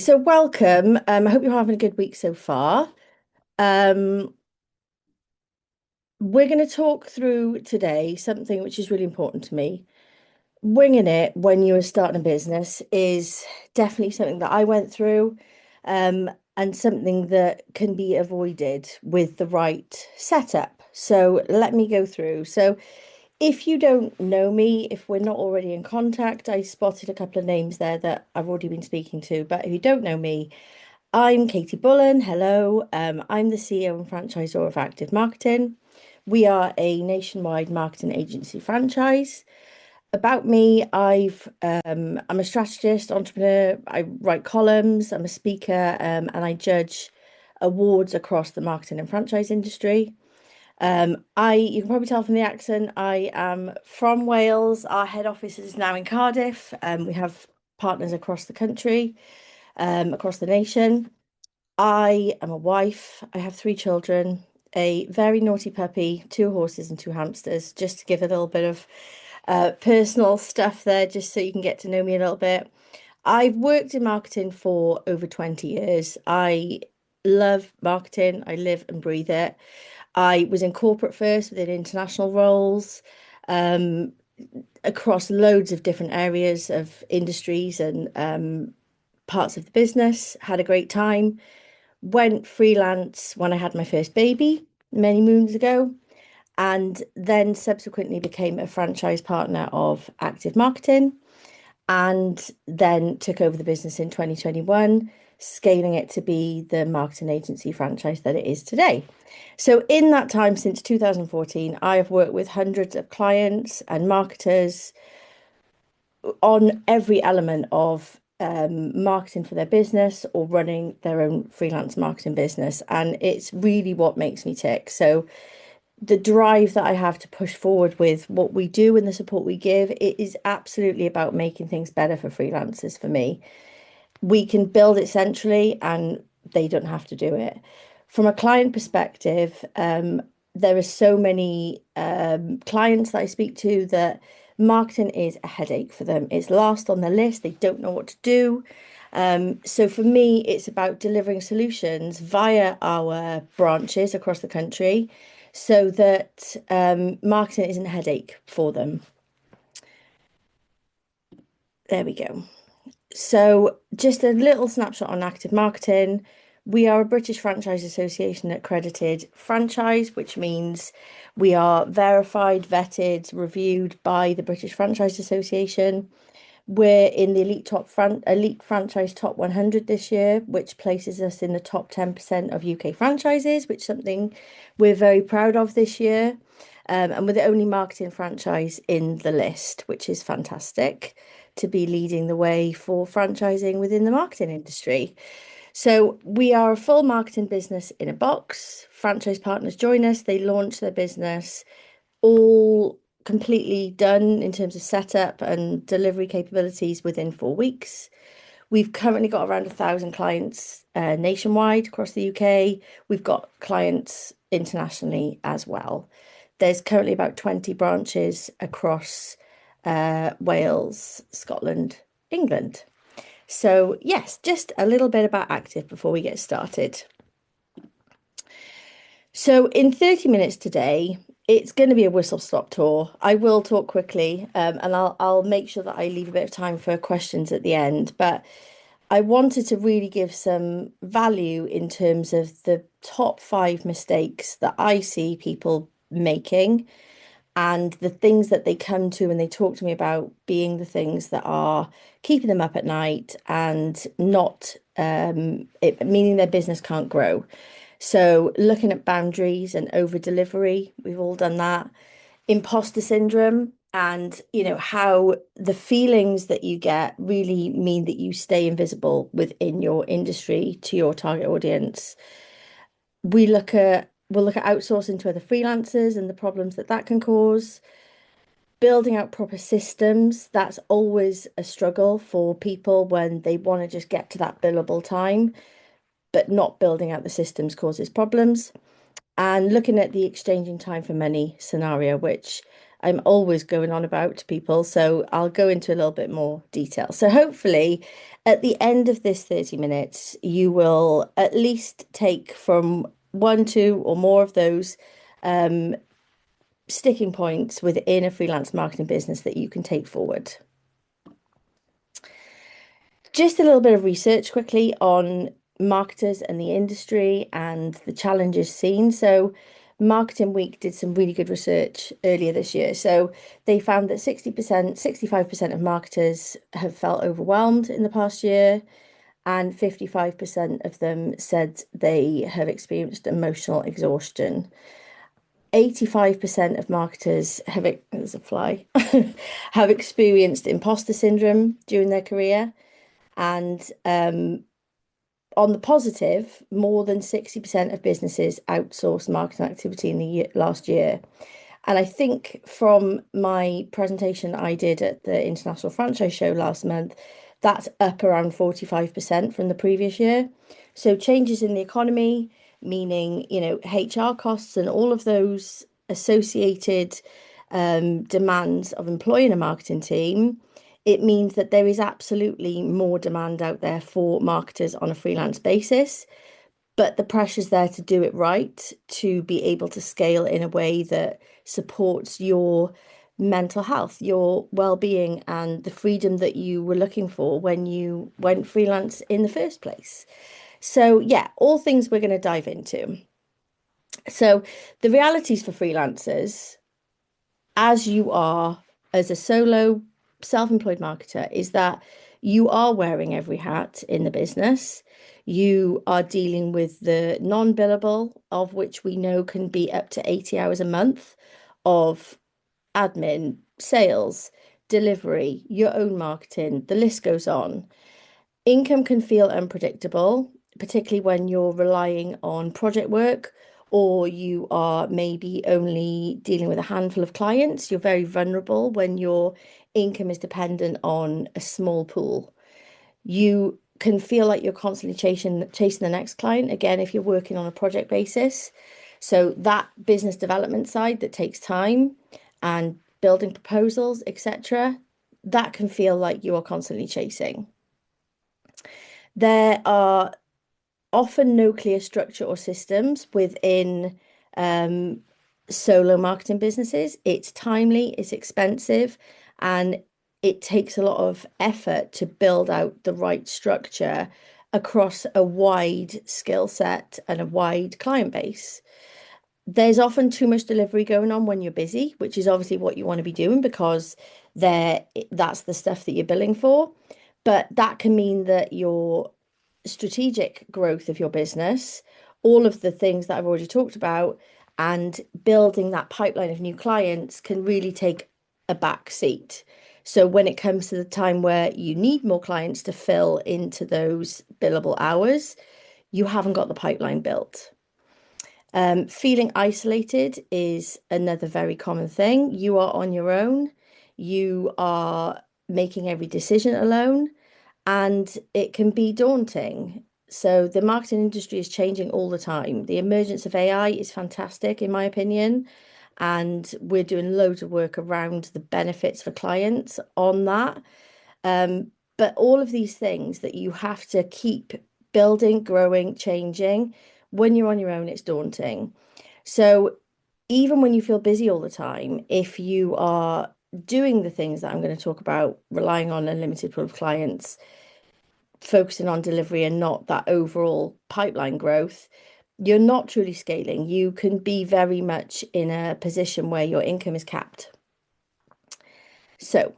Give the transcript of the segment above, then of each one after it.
So welcome. I hope you're having a good week so far. Um, we're going to talk through today something which is really important to me. Winging it when you are starting a business is definitely something that I went through, and something that can be avoided with the right setup. So let me go through. So if you don't know me, if we're not already in contact, I spotted a couple of names there that I've already been speaking to. But if you don't know me, I'm Katie Bullon. Hello. I'm the CEO and franchisor of Activ Marketing. We are a nationwide marketing agency franchise. About me, I'm a strategist, entrepreneur. I write columns. I'm a speaker, and I judge awards across the marketing and franchise industry. You can probably tell from the accent, I am from Wales. Our head office is now in Cardiff. We have partners across the country, across the nation. I am a wife. I have three children, a very naughty puppy, two horses, and two hamsters, just to give a little bit of personal stuff there, just so you can get to know me a little bit. I've worked in marketing for over 20 years. I love marketing. I live and breathe it. I was in corporate first within international roles, um, across loads of different areas of industries and parts of the business. Had a great time. Went freelance when I had my first baby many moons ago, and then subsequently became a franchise partner of Active Marketing, and then took over the business in 2021, scaling it to be the marketing agency franchise that it is today. So, in that time since 2014, I have worked with hundreds of clients and marketers on every element of marketing for their business or running their own freelance marketing business. And it's really what makes me tick. So, the drive that I have to push forward with what we do and the support we give, it is absolutely about making things better for freelancers for me. We can build it centrally and they don't have to do it. From a client perspective, there are so many clients that I speak to that marketing is a headache for them. It's last on the list. They don't know what to do. So for me, it's about delivering solutions via our branches across the country so that marketing isn't a headache for them. There we go. So, just a little snapshot on Active Marketing. We are a British Franchise Association accredited franchise, which means we are verified, vetted, reviewed by the British Franchise Association. We're in the elite franchise top 100 this year, which places us in the top 10% of UK franchises, which is something we're very proud of this year. And we're the only marketing franchise in the list, which is fantastic to be leading the way for franchising within the marketing industry. So we are a full marketing business in a box. Franchise partners join us, they launch their business, all completely done in terms of setup and delivery capabilities within 4 weeks. We've currently got around 1,000 clients nationwide across the UK. We've got clients internationally as well. There's currently about 20 branches across Wales, Scotland, England. So, yes, just a little bit about Active before we get started. So, in 30 minutes today, it's going to be a whistle stop tour. I will talk quickly, and I'll make sure that I leave a bit of time for questions at the end. But I wanted to really give some value in terms of the top five mistakes that I see people making and the things that they come to and they talk to me about being the things that are keeping them up at night and not meaning their business can't grow. So looking at boundaries and over delivery, we've all done that. Imposter syndrome and how the feelings that you get really mean that you stay invisible within your industry to your target audience. We'll look at outsourcing to other freelancers and the problems that that can cause. Building out proper systems, that's always a struggle for people when they want to just get to that billable time, but not building out the systems causes problems. And looking at the exchanging time for money scenario, which I'm always going on about to people, so I'll go into a little bit more detail. So hopefully at the end of this 30 minutes, you will at least take from one, two, or more of those um, sticking points within a freelance marketing business that you can take forward. Just a little bit of research quickly on marketers and the industry and the challenges seen. So, Marketing Week did some really good research earlier this year. So, they found that 60%, 65% of marketers have felt overwhelmed in the past year, and 55% of them said they have experienced emotional exhaustion. 85% of marketers have, there's a fly, have experienced imposter syndrome during their career. And on the positive, more than 60% of businesses outsourced marketing activity in the last year. And I think from my presentation I did at the International Franchise Show last month, that's up around 45% from the previous year. So changes in the economy, meaning, HR costs and all of those associated demands of employing a marketing team, it means that there is absolutely more demand out there for marketers on a freelance basis, but the pressure's there to do it right, to be able to scale in a way that supports your mental health, your well-being, and the freedom that you were looking for when you went freelance in the first place. So, yeah, all things we're going to dive into. So, the realities for freelancers, as you are as a solo self-employed marketer, is that you are wearing every hat in the business. You are dealing with the non-billable, of which we know can be up to 80 hours a month of admin, sales, delivery, your own marketing, the list goes on. Income can feel unpredictable, particularly when you're relying on project work or you are maybe only dealing with a handful of clients. You're very vulnerable when your income is dependent on a small pool. You can feel like you're constantly chasing the next client, again, if you're working on a project basis. So that business development side that takes time and building proposals, etc., that can feel like you are constantly chasing. There are often no clear structure or systems within um, solo marketing businesses. It's timely, it's expensive, and it takes a lot of effort to build out the right structure across a wide skill set and a wide client base. There's often too much delivery going on when you're busy, which is obviously what you want to be doing because that's the stuff that you're billing for. But that can mean that your strategic growth of your business, all of the things that I've already talked about, and building that pipeline of new clients can really take a back seat. So when it comes to the time where you need more clients to fill into those billable hours, you haven't got the pipeline built. Feeling isolated is another very common thing. You are on your own, you are making every decision alone, and it can be daunting. So, the marketing industry is changing all the time. The emergence of AI is fantastic, in my opinion, and we're doing loads of work around the benefits for clients on that. But all of these things that you have to keep building, growing, changing, when you're on your own, it's daunting. So even when you feel busy all the time, if you are doing the things that I'm going to talk about, relying on a limited pool of clients, focusing on delivery and not that overall pipeline growth, you're not truly scaling. You can be very much in a position where your income is capped. So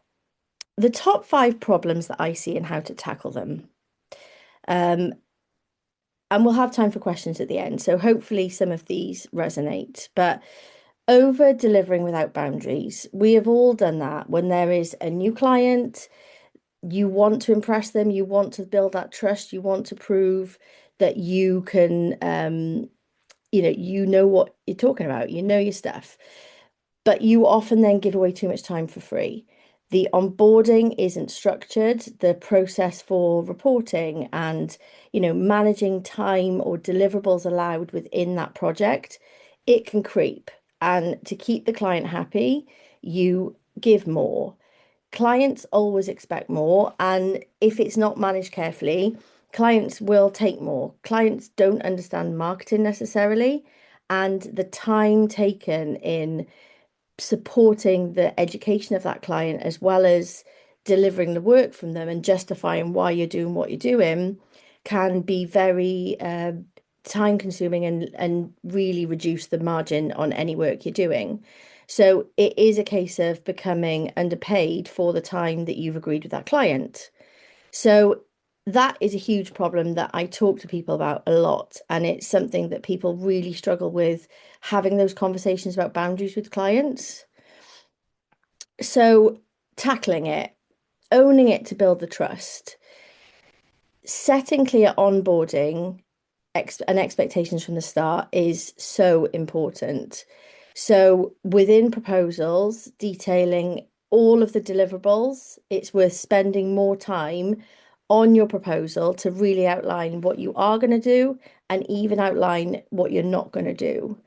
the top 5 problems that I see and how to tackle them. Um, and we'll have time for questions at the end. So hopefully some of these resonate. But over delivering without boundaries, we have all done that when there is a new client, you want to impress them, you want to build that trust, you want to prove that you can, you know what you're talking about, you know your stuff, but you often then give away too much time for free. The onboarding isn't structured, the process for reporting and, managing time or deliverables allowed within that project, it can creep. And to keep the client happy, you give more. Clients always expect more, and if it's not managed carefully, clients will take more. Clients don't understand marketing necessarily, and the time taken in supporting the education of that client as well as delivering the work from them and justifying why you're doing what you're doing can be very time consuming and really reduce the margin on any work you're doing. So it is a case of becoming underpaid for the time that you've agreed with that client. So that is a huge problem that I talk to people about a lot. And it's something that people really struggle with having those conversations about boundaries with clients. So tackling it, owning it to build the trust, setting clear onboarding and expectations from the start is so important. So within proposals, detailing all of the deliverables, it's worth spending more time on your proposal to really outline what you are going to do and even outline what you're not going to do.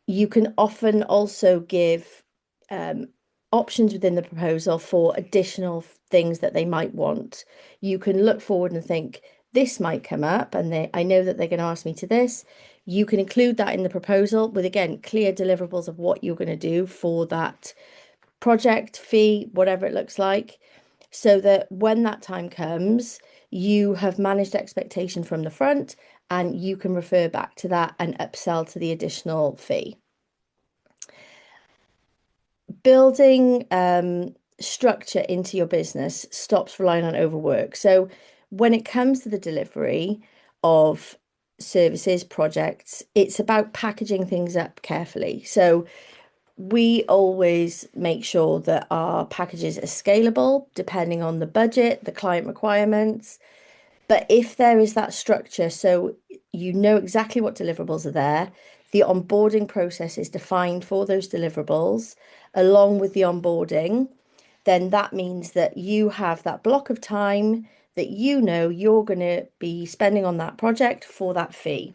You can often also give um, options within the proposal for additional things that they might want. You can look forward and think, this might come up, and I know that they're going to ask me to this. You can include that in the proposal with, again, clear deliverables of what you're going to do for that project, fee, whatever it looks like, so that when that time comes, you have managed expectation from the front and you can refer back to that and upsell to the additional fee. Building structure into your business stops relying on overwork. So when it comes to the delivery of services, projects, it's about packaging things up carefully. So we always make sure that our packages are scalable depending on the budget, the client requirements. But if there is that structure, so you know exactly what deliverables are there, the onboarding process is defined for those deliverables, along with the onboarding, then that means that you have that block of time that you know you're going to be spending on that project for that fee,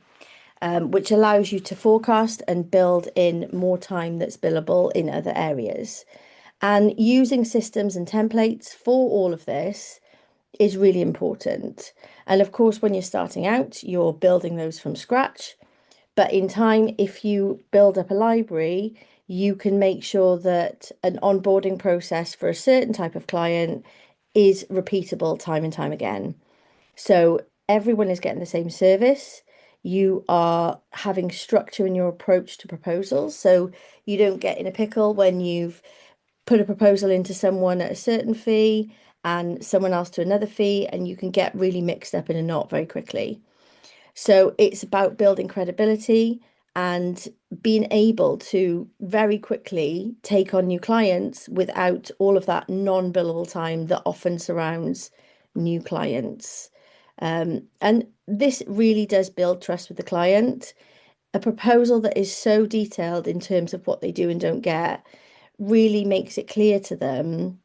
which allows you to forecast and build in more time that's billable in other areas. And using systems and templates for all of this is really important. And of course, when you're starting out, you're building those from scratch. But in time, if you build up a library, you can make sure that an onboarding process for a certain type of client is repeatable time and time again. So everyone is getting the same service. You are having structure in your approach to proposals. So you don't get in a pickle when you've put a proposal into someone at a certain fee and someone else to another fee, and you can get really mixed up in a knot very quickly. So it's about building credibility and being able to very quickly take on new clients without all of that non-billable time that often surrounds new clients. And this really does build trust with the client. A proposal that is so detailed in terms of what they do and don't get really makes it clear to them,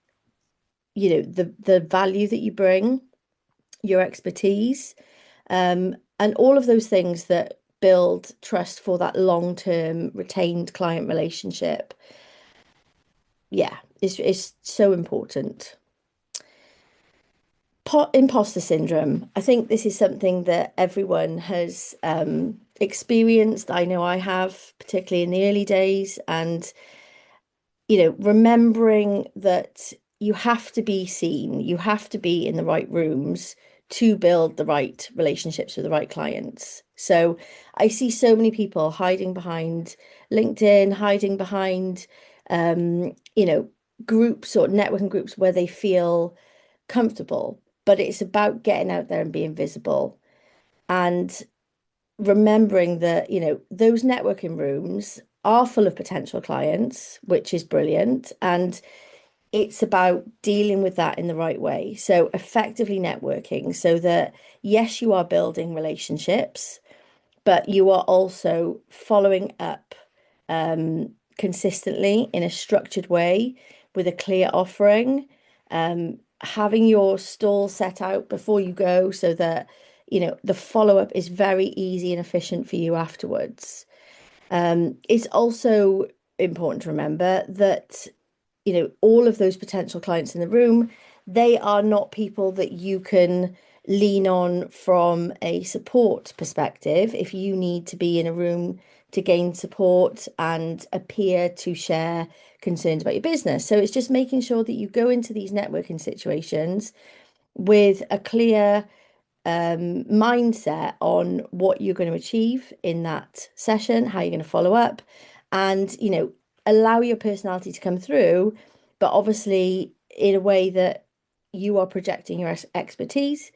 the value that you bring, your expertise, and all of those things that build trust for that long-term retained client relationship. Yeah, is so important. Imposter syndrome. I think this is something that everyone has experienced. I know I have, particularly in the early days, and remembering that you have to be seen, you have to be in the right rooms to build the right relationships with the right clients. So I see so many people hiding behind LinkedIn, hiding behind, groups or networking groups where they feel comfortable, but it's about getting out there and being visible and remembering that, those networking rooms are full of potential clients, which is brilliant. And it's about dealing with that in the right way. So effectively networking so that, yes, you are building relationships, but you are also following up consistently in a structured way with a clear offering, having your stall set out before you go so that, the follow-up is very easy and efficient for you afterwards. It's also important to remember that all of those potential clients in the room, they are not people that you can lean on from a support perspective if you need to be in a room to gain support and appear to share concerns about your business. So it's just making sure that you go into these networking situations with a clear mindset on what you're going to achieve in that session, how you're going to follow up, and allow your personality to come through, but obviously in a way that you are projecting your expertise,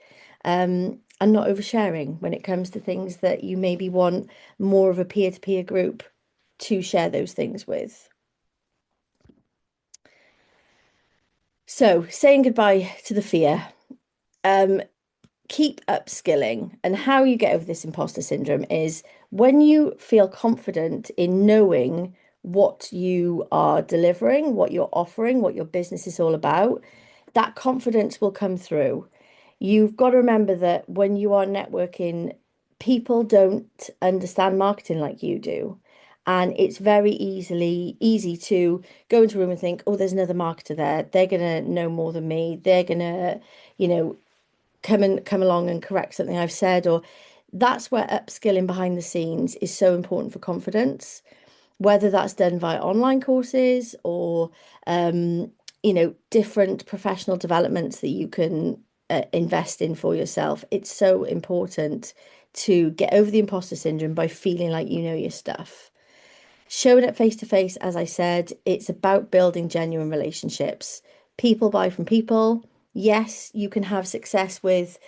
and not oversharing when it comes to things that you maybe want more of a peer-to-peer group to share those things with. So, saying goodbye to the fear. Um, Keep upskilling. And how you get over this imposter syndrome is when you feel confident in knowing what you are delivering, what you're offering, what your business is all about, that confidence will come through. You've got to remember that when you are networking, people don't understand marketing like you do. And it's very easy to go into a room and think, oh, there's another marketer there. They're gonna know more than me. They're gonna, you know, come along and correct something I've said, or that's where upskilling behind the scenes is so important for confidence, whether that's done via online courses or different professional developments that you can invest in for yourself. It's so important to get over the imposter syndrome by feeling like you know your stuff. Showing it face to face, as I said, it's about building genuine relationships. People buy from people. Yes, you can have success with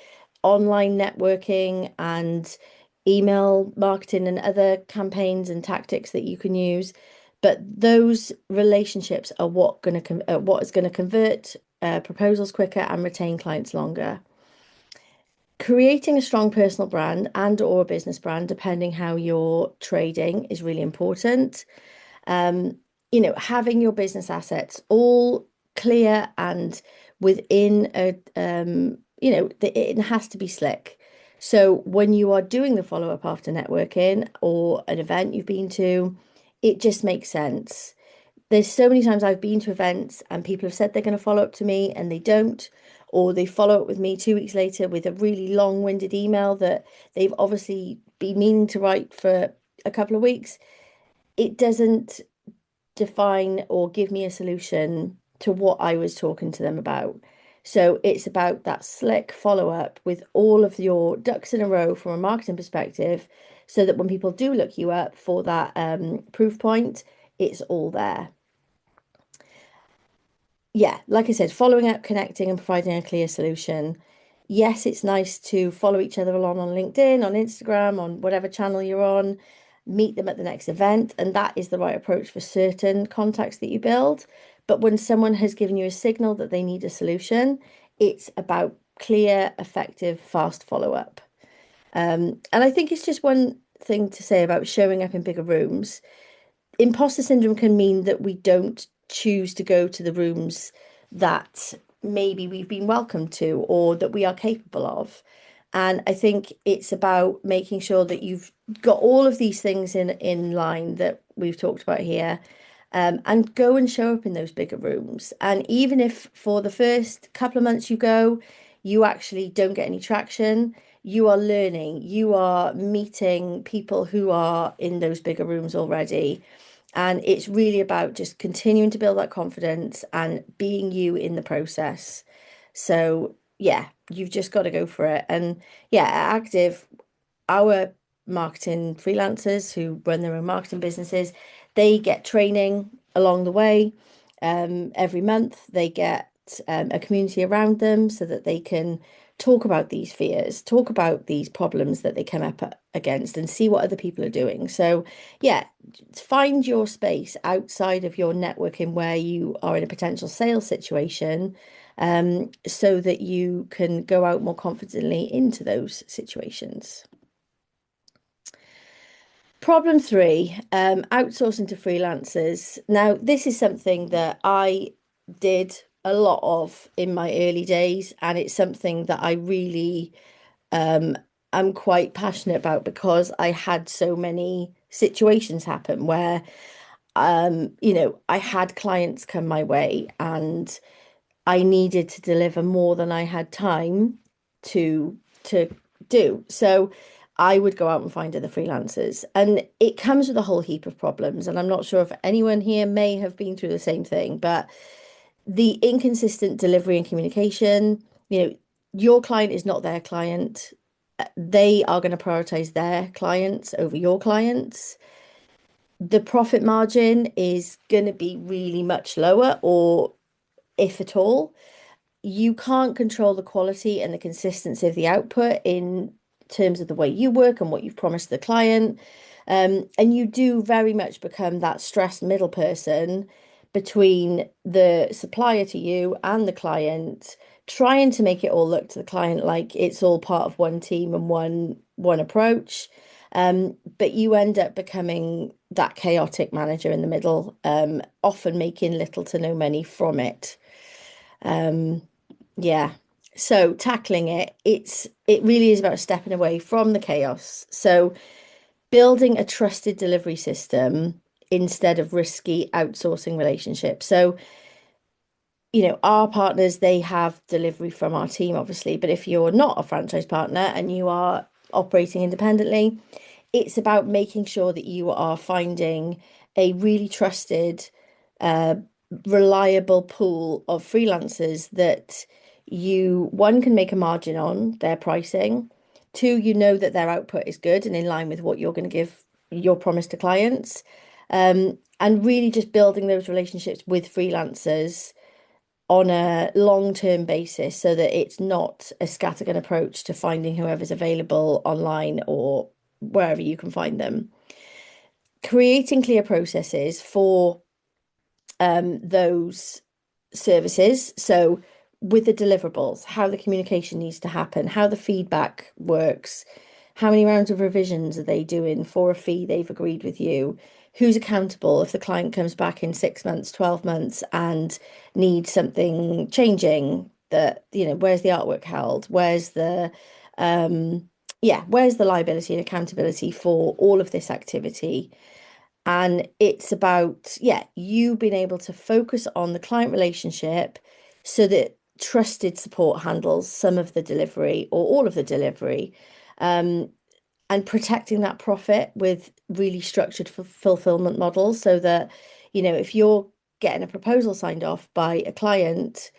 online networking and email marketing and other campaigns and tactics that you can use, but those relationships are what is going to convert proposals quicker and retain clients longer. Creating a strong personal brand and or a business brand, depending how you're trading, is really important. um, Having your business assets all clear and within it has to be slick. So when you are doing the follow-up after networking or an event you've been to, it just makes sense. There's so many times I've been to events and people have said they're going to follow up to me and they don't, or they follow up with me 2 weeks later with a really long-winded email that they've obviously been meaning to write for a couple of weeks. It doesn't define or give me a solution to what I was talking to them about. So it's about that slick follow up with all of your ducks in a row from a marketing perspective, so that when people do look you up for that proof point, it's all there. Yeah, like I said, following up, connecting, and providing a clear solution. Yes, it's nice to follow each other along on LinkedIn, on Instagram, on whatever channel you're on, meet them at the next event, and that is the right approach for certain contacts that you build. But when someone has given you a signal that they need a solution, it's about clear, effective, fast follow-up. And I think it's just one thing to say about showing up in bigger rooms. Imposter syndrome can mean that we don't choose to go to the rooms that maybe we've been welcomed to or that we are capable of. And I think it's about making sure that you've got all of these things in line that we've talked about here, and go and show up in those bigger rooms. And even if for the first couple of months you go, you actually don't get any traction, you are learning, you are meeting people who are in those bigger rooms already. And it's really about just continuing to build that confidence and being you in the process. So, yeah, you've just got to go for it. And yeah, at Activ, our marketing freelancers who run their own marketing businesses, they get training along the way. Every month, they get a community around them so that they can talk about these fears, talk about these problems that they come up against, and see what other people are doing. So, yeah, find your space outside of your networking where you are in a potential sales situation, so that you can go out more confidently into those situations. Problem three, outsourcing to freelancers. Now, this is something that I did a lot of in my early days, and it's something that I really am quite passionate about because I had so many situations happen where I had clients come my way and I needed to deliver more than I had time to to do. So I would go out and find other freelancers. And it comes with a whole heap of problems. And I'm not sure if anyone here may have been through the same thing, but the inconsistent delivery and communication, your client is not their client. They are going to prioritize their clients over your clients. The profit margin is going to be really much lower, or if at all. You can't control the quality and the consistency of the output in terms of the way you work and what you've promised the client. And you do very much become that stressed middle person between the supplier to you and the client, trying to make it all look to the client like it's all part of one team and one approach. But you end up becoming that chaotic manager in the middle, often making little to no money from it. Um, yeah. So tackling it really is about stepping away from the chaos. So building a trusted delivery system instead of risky outsourcing relationships. So, our partners, they have delivery from our team, obviously, but if you're not a franchise partner and you are operating independently, it's about making sure that you are finding a really trusted, uh, reliable pool of freelancers that one, can make a margin on their pricing. Two, that their output is good and in line with what you're going to give your promise to clients. And really just building those relationships with freelancers on a long-term basis so that it's not a scattergun approach to finding whoever's available online or wherever you can find them. Creating clear processes for those services. So with the deliverables, how the communication needs to happen, how the feedback works, how many rounds of revisions are they doing for a fee they've agreed with you, who's accountable if the client comes back in 6 months, 12 months and needs something changing, that, where's the artwork held? Where's the liability and accountability for all of this activity? And it's about, you being able to focus on the client relationship so that trusted support handles some of the delivery or all of the delivery, um, and protecting that profit with really structured fulfillment models so that, if you're getting a proposal signed off by a client,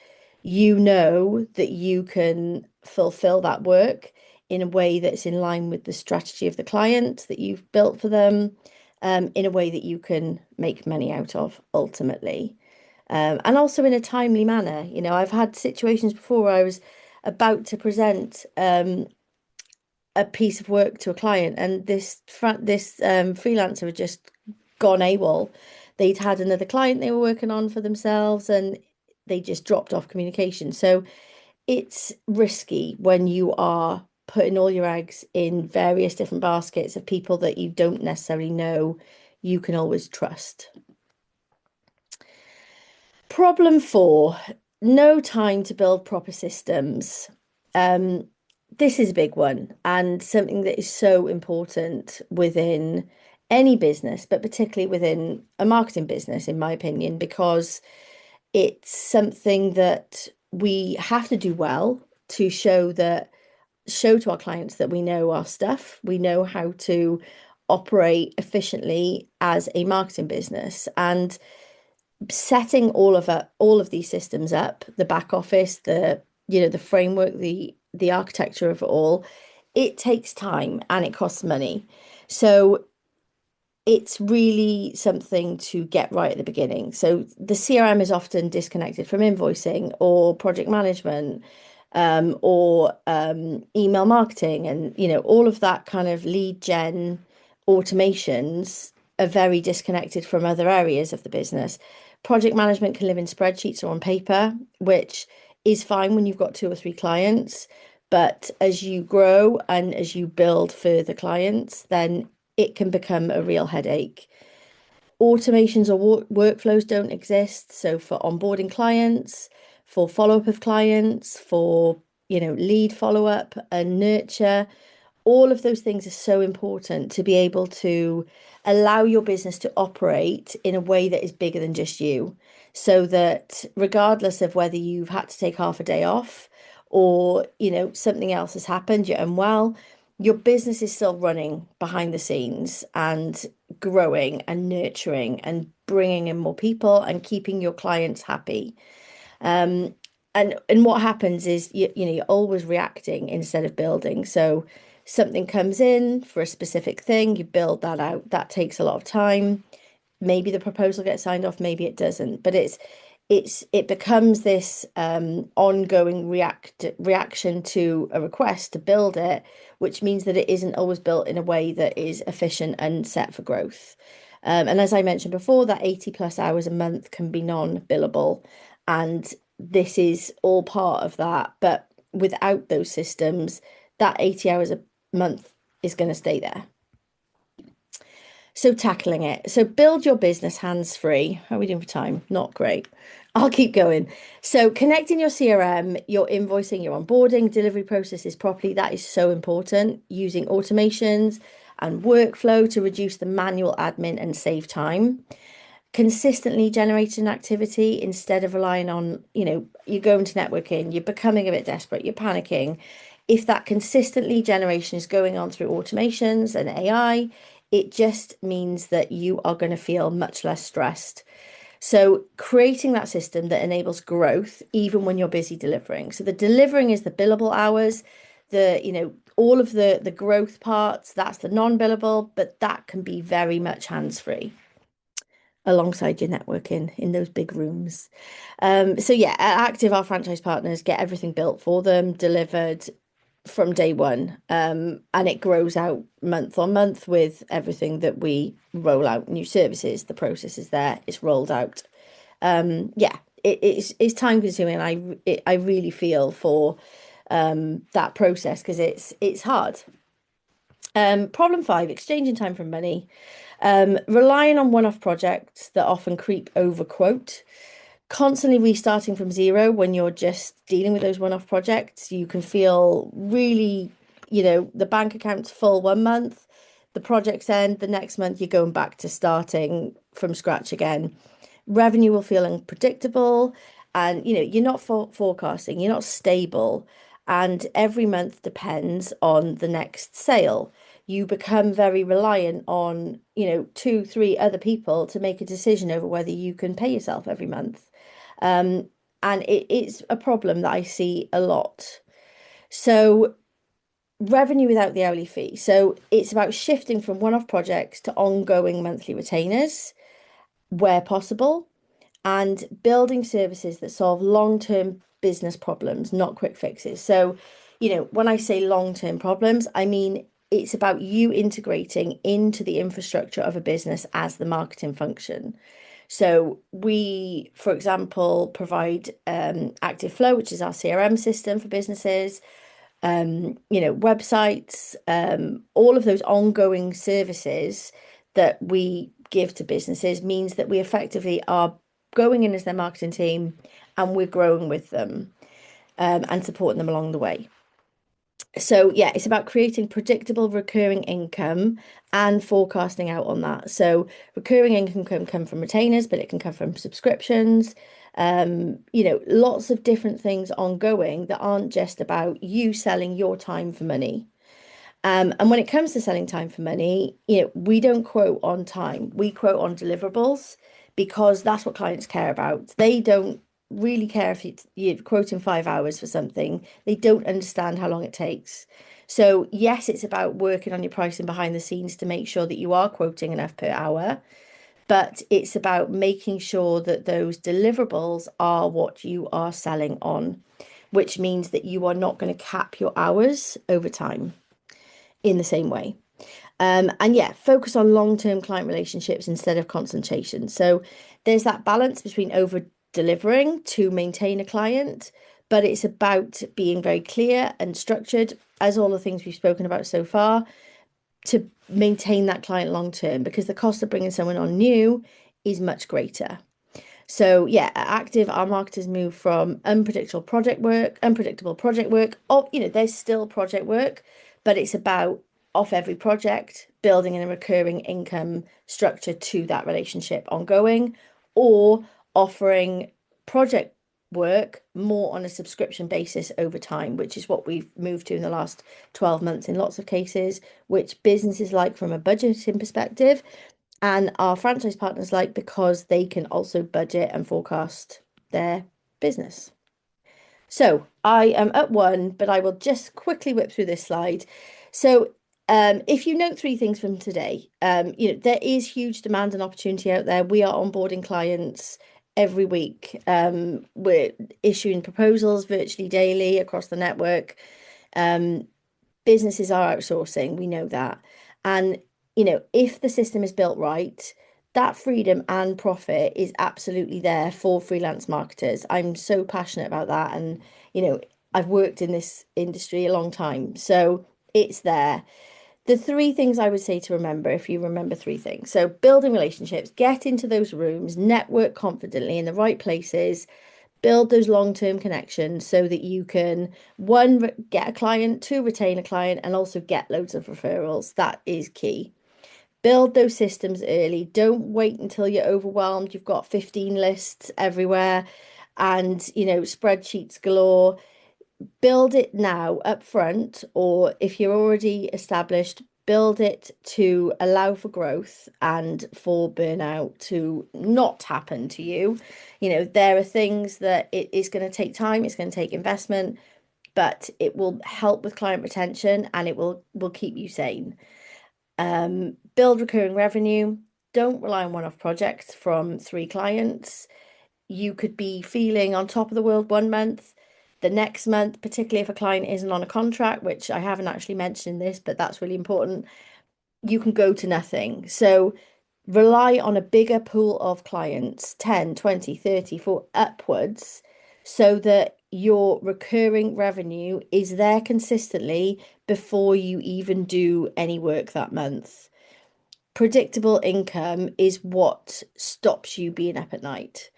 that you can fulfill that work in a way that's in line with the strategy of the client that you've built for them, in a way that you can make money out of ultimately. And also in a timely manner. I've had situations before where I was about to present a piece of work to a client, and this freelancer had just gone AWOL. They'd had another client they were working on for themselves, and they just dropped off communication. So it's risky when you are putting all your eggs in various different baskets of people that you don't necessarily know you can always trust. Problem four, no time to build proper systems. Um, this is a big one and something that is so important within any business, but particularly within a marketing business, in my opinion, because it's something that we have to do well to show to our clients that we know our stuff, we know how to operate efficiently as a marketing business. And setting all of these systems up, the back office, the framework, the architecture of it all, it takes time and it costs money. So it's really something to get right at the beginning. So the CRM is often disconnected from invoicing or project management, or email marketing, and all of that kind of lead gen automations are very disconnected from other areas of the business. Project management can live in spreadsheets or on paper, which is fine when you've got two or three clients. But as you grow and as you build further clients, then it can become a real headache. Automations or workflows don't exist. So for onboarding clients, for follow-up of clients, for lead follow-up and nurture, all of those things are so important to be able to allow your business to operate in a way that is bigger than just you. So that regardless of whether you've had to take half a day off or, something else has happened, you're unwell, your business is still running behind the scenes and growing and nurturing and bringing in more people and keeping your clients happy. Um, and what happens is you're always reacting instead of building. So something comes in for a specific thing, you build that out. That takes a lot of time. Maybe the proposal gets signed off, maybe it doesn't. But it becomes this ongoing reaction to a request to build it, which means that it isn't always built in a way that is efficient and set for growth. And as I mentioned before, that 80 plus hours a month can be non-billable. And this is all part of that. But without those systems, that 80 hours a month is going to stay there. So tackling it. So build your business hands-free. How are we doing for time? Not great. I'll keep going. So connecting your CRM, your invoicing, your onboarding, delivery processes properly, that is so important. Using automations and workflow to reduce the manual admin and save time. Consistently generating activity instead of relying on, you go into networking, you're becoming a bit desperate, you're panicking. If that consistently generation is going on through automations and AI, it just means that you are going to feel much less stressed. So creating that system that enables growth even when you're busy delivering. So the delivering is the billable hours, all of the growth parts, that's the non-billable, but that can be very much hands-free alongside your networking in those big rooms. So yeah, at Activ, our franchise partners get everything built for them, delivered from day one. And it grows out month on month with everything that we roll out, new services, the process is there, it's rolled out. Yeah, it's time consuming. I really feel for that process because it's hard. Problem 5, exchanging time for money. Relying on one-off projects that often creep over quote. Constantly restarting from zero when you're just dealing with those one-off projects, you can feel really, the bank account's full one month, the project's end, the next month you're going back to starting from scratch again. Revenue will feel unpredictable and, you're not forecasting, you're not stable. And every month depends on the next sale. You become very reliant on, 2, 3 other people to make a decision over whether you can pay yourself every month. And it's a problem that I see a lot. So revenue without the hourly fee. So it's about shifting from one-off projects to ongoing monthly retainers where possible and building services that solve long-term business problems, not quick fixes. So, when I say long-term problems, I mean it's about you integrating into the infrastructure of a business as the marketing function. So we, for example, provide Active Flow, which is our CRM system for businesses, websites, all of those ongoing services that we give to businesses means that we effectively are going in as their marketing team and we're growing with them and supporting them along the way. So yeah, it's about creating predictable recurring income and forecasting out on that. So recurring income can come from retainers, but it can come from subscriptions. Lots of different things ongoing that aren't just about you selling your time for money. And when it comes to selling time for money, we don't quote on time. We quote on deliverables because that's what clients care about. They don't really care if you're quoting 5 hours for something. They don't understand how long it takes. So yes, it's about working on your pricing behind the scenes to make sure that you are quoting enough per hour, but it's about making sure that those deliverables are what you are selling on, which means that you are not going to cap your hours over time in the same way. And yeah, focus on long-term client relationships instead of concentration. So there's that balance between over delivering to maintain a client, but it's about being very clear and structured, as all the things we've spoken about so far, to maintain that client long term, because the cost of bringing someone on new is much greater. So yeah, at Activ, our marketers move from unpredictable project work. There's still project work, but it's about off every project, building in a recurring income structure to that relationship ongoing, or offering project work more on a subscription basis over time, which is what we've moved to in the last 12 months in lots of cases, which businesses like from a budgeting perspective and our franchise partners like because they can also budget and forecast their business. So I am at one, but I will just quickly whip through this slide. So if you note three things from today, there is huge demand and opportunity out there. We are onboarding clients every week. We're issuing proposals virtually daily across the network. Um, Businesses are outsourcing, we know that. And, if the system is built right, that freedom and profit is absolutely there for freelance marketers. I'm so passionate about that. And, I've worked in this industry a long time. So it's there. The three things I would say to remember, if you remember three things. So building relationships, get into those rooms, network confidently in the right places, build those long-term connections so that you can, one, get a client, two, retain a client, and also get loads of referrals. That is key. Build those systems early. Don't wait until you're overwhelmed. You've got 15 lists everywhere and, spreadsheets galore. Build it now up front, or if you're already established, build it to allow for growth and for burnout to not happen to you. There are things that it is going to take time, it's going to take investment, but it will help with client retention and it will keep you sane. Build recurring revenue. Don't rely on one-off projects from three clients. You could be feeling on top of the world one month, the next month, particularly if a client isn't on a contract, which I haven't actually mentioned this, but that's really important, you can go to nothing. So rely on a bigger pool of clients, 10, 20, 30, for upwards, so that your recurring revenue is there consistently before you even do any work that month. Predictable income is what stops you being up at night.